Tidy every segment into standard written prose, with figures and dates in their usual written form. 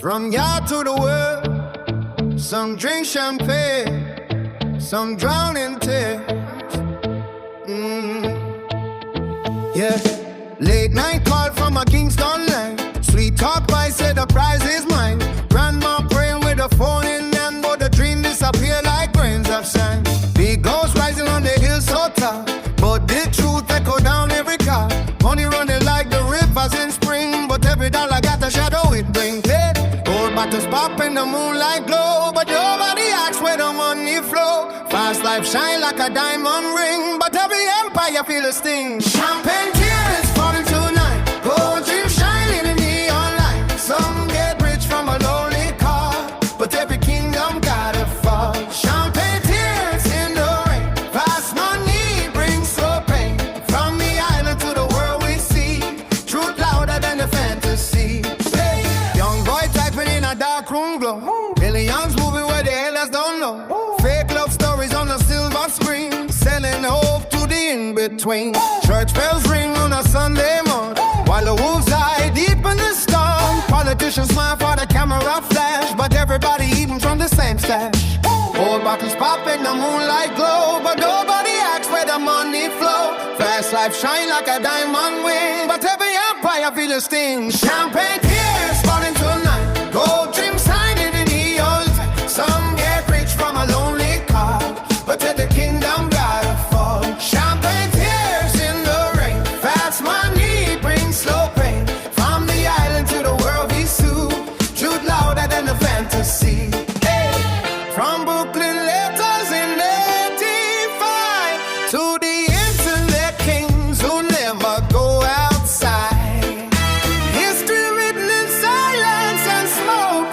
From yard to the world, some drink champagne, some drown in tears. Yeah, late night call from a Kingston line. Sweet talk by said the prize is mine. Grandma praying with the phone in hand, but the dream disappear like grains of sand. Big ghost rising on the hill so tall, but the truth echo down every car. Money running like the rivers in spring, but every dollar got a shadow it bring. Gold bottles pop in the moonlight glow, but nobody asks where the money flow. Fast life shine like a diamond ring, but every empire feel a sting. Champagne tears falling tonight, gold dreams shining in neon light. Some get rich from a lonely car, but every kingdom gotta fall. Champagne tears in the rain, fast money brings slow pain. From the island to the world we see, truth louder than the fantasy. Hey, young boy typing in a dark room glow, millions moving where the hellers don't know. Fake love stories on a silver screen, selling hope to the in-between. Church bells ring on a Sunday morning, while the wolves hide deep in the storm. Politicians smile for the camera flash, but everybody eating from the same stash. Old bottles pop in the moonlight glow, but nobody asks where the money flow. Fast life shine like a diamond ring, but every empire feel a sting. Champagne tears falling tonight, gold dreams shining in neon light. Some get rich from a lonely car, but at the kingdom gotta fall. Champagne tears in the rain, fast money brings slow pain. From the island to the world we sue, truth louder than the fantasy. Hey, from Brooklyn letters in 85 to the internet kings who never go outside. History written in silence and smoke,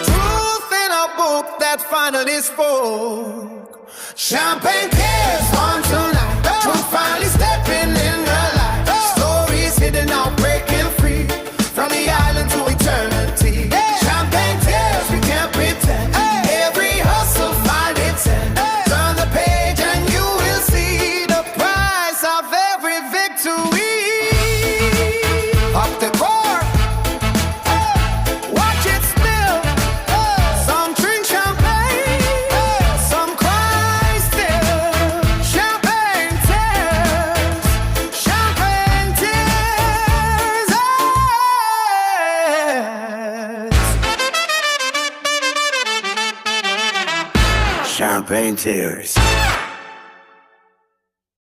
truth in a book that finally spoke. Champagne tears on tonight, truth finally stepping in the light. Stories hidden out, breaking free, from the island to eternity. Champagne tears, we can't pretend. Every hustle find its end. Turn the page and you will see the price of every victory. Up the core, watch it spill. Some drink champagne, some cry still. Champagne tears, champagne tears. Champagne tears.